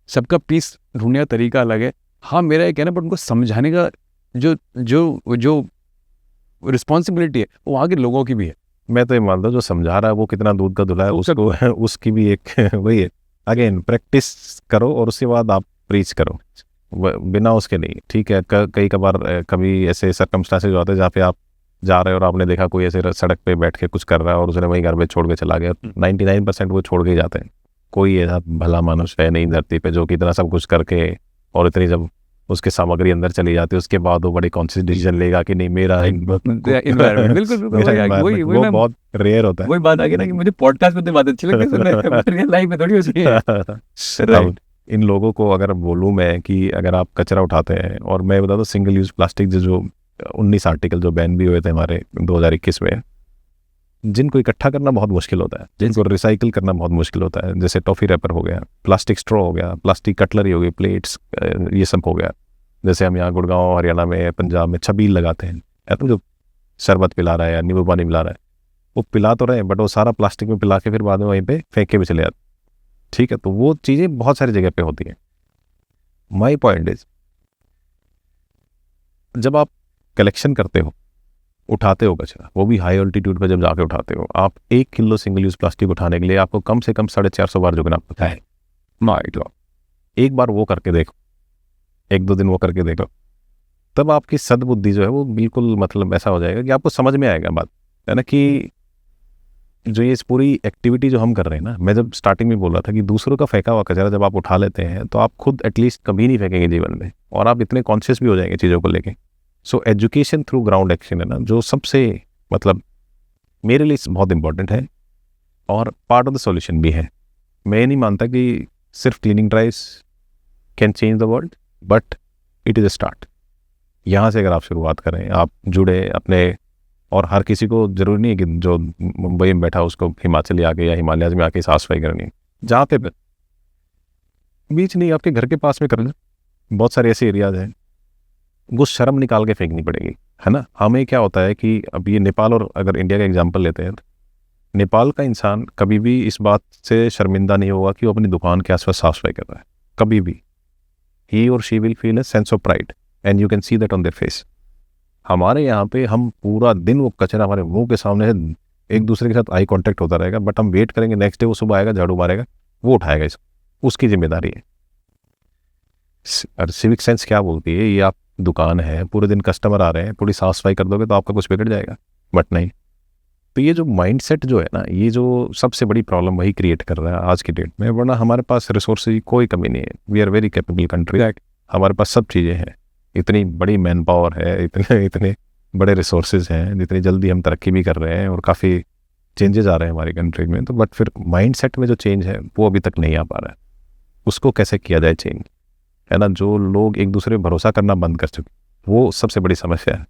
सबका पीस ढूंढने का तरीका अलग है। हाँ, मेरा ये कहना, बट उनको समझाने का जो जो जो रिस्पॉन्सिबिलिटी है वो आगे लोगों की भी है। मैं तो ये मानता हूँ जो समझा रहा है वो कितना दूध का धुला है उसको उसकी भी एक वही है। अगेन प्रैक्टिस करो और उसके बाद आप प्रीच करो, बिना उसके नहीं। ठीक है, कई कबार कभी ऐसे सर्कमस्टांसेस होते हैं जहाँ पे आप जा रहे हो और आपने देखा कोई ऐसे सड़क पे बैठ के कुछ कर रहा है और उसने वहीं घर पे छोड़ के चला गया। 99% वो छोड़ के ही जाते हैं। कोई ऐसा भला मनुष्य है नहीं धरती पे जो कि इतना सब कुछ करके और इतनी जब उसके सामग्री अंदर चली जाती है उसके बाद वो बड़े कॉन्शियस डिसीजन लेगा कि नहीं मेरा एनवायरनमेंट, बिल्कुल बिल्कुल मेरा वही एनवायरनमेंट, वही वो मैं बहुत रेयर होता है। वही बात आ गई ना कि मुझे पॉडकास्ट में तो बात अच्छी लगती है सुनने में, रियल लाइफ में थोड़ी होती है। अब राइट। इन लोगों को अगर बोलूँ मैं कि अगर आप कचरा उठाते हैं, और मैं बता दूँ सिंगल यूज प्लास्टिक जो 19 आर्टिकल जो बैन भी हुए थे हमारे 2021 में, जिनको इकट्ठा करना बहुत मुश्किल होता है, जिनको रिसाइकिल करना बहुत मुश्किल होता है, जैसे टॉफ़ी रैपर हो गया, प्लास्टिक स्ट्रॉ हो गया, प्लास्टिक कटलरी हो गई, प्लेट्स, ये सब हो गया। जैसे हम यहाँ गुड़गांव हरियाणा में पंजाब में छबील लगाते हैं, तो जो शरबत पिला रहा है या नींबू पानी पिला रहा है वो पिला तो रहे हैं बट वो सारा प्लास्टिक में पिला के फिर बाद में वहीं पे फेंक के भी चले जाते। ठीक है, तो वो चीज़ें बहुत सारी जगह पे होती हैं। माई पॉइंट इज, जब आप कलेक्शन करते हो, उठाते हो कचरा, वो भी हाई ऑल्टीट्यूड पे जब जाके उठाते हो, आप 1 किलो सिंगल यूज प्लास्टिक उठाने के लिए आपको कम से कम 450 बार झुकना पड़ता है। माय गॉड, एक बार वो करके देखो, 1-2 दिन वो करके देखो, तब आपकी सद्बुद्धि जो है वो बिल्कुल मतलब ऐसा हो जाएगा कि आपको समझ में आएगा बात, है ना, कि जो ये पूरी एक्टिविटी जो हम कर रहे हैं ना, मैं जब स्टार्टिंग में बोल रहा था कि दूसरों का फेंका हुआ कचरा जब आप उठा लेते हैं तो आप खुद एटलीस्ट कभी नहीं फेंकेंगे जीवन में, और आप इतने कॉन्शियस भी हो जाएंगे चीज़ों को लेके। So education through ground action है ना जो सबसे मतलब मेरे लिए बहुत इंपॉर्टेंट है और पार्ट ऑफ द सॉल्यूशन भी है। मैं नहीं मानता कि सिर्फ cleaning drives can change the world, but it is a start. यहाँ से अगर आप शुरुआत करें, आप जुड़े अपने, और हर किसी को ज़रूरी नहीं है कि जो मुंबई में बैठा उसको हिमाचल आके या हिमालय में आके साफ सफाई करनी है, जहाँ पे बीच नहीं आपके घर के पास में कर लें। बहुत सारे ऐसे एरियाज हैं, वो शर्म निकाल के फेंकनी पड़ेगी, है ना। हमें क्या होता है कि अब ये नेपाल और अगर इंडिया का एग्जांपल लेते हैं, नेपाल का इंसान कभी भी इस बात से शर्मिंदा नहीं होगा कि वो अपनी दुकान के आसपास साफ सफाई कर रहा है, कभी भी। ही और she will feel a sense of pride and you can see that on their face. हमारे यहाँ पे हम पूरा दिन वो कचरा हमारे मुंह के सामने है, एक दूसरे के साथ आई कांटेक्ट होता रहेगा, बट हम वेट करेंगे नेक्स्ट डे वो सुबह आएगा, झाड़ू मारेगा, वो उठाएगा, इसको उसकी जिम्मेदारी है। और सिविक सेंस क्या बोलती है, ये आप दुकान है, पूरे दिन कस्टमर आ रहे हैं, थोड़ी साफ सफाई कर दोगे तो आपका कुछ बिगड़ जाएगा, बट नहीं। तो ये जो माइंडसेट जो है ना, ये जो सबसे बड़ी प्रॉब्लम वही क्रिएट कर रहा है आज की डेट में। वरना हमारे पास रिसोर्सेज की कोई कमी नहीं है, we are very capable country, हमारे पास सब चीज़ें हैं, इतनी बड़ी मैन पावर है, इतने इतने बड़े रिसोर्सेज हैं, जितनी जल्दी हम तरक्की भी कर रहे हैं और काफ़ी चेंजेस आ रहे हैं हमारी कंट्री में। तो बट फिर माइंडसेट में जो चेंज है वो अभी तक नहीं आ पा रहा है। उसको कैसे किया जाए चेंज, है ना। जो लोग एक दूसरे पर भरोसा करना बंद कर चुके, वो सबसे बड़ी समस्या है।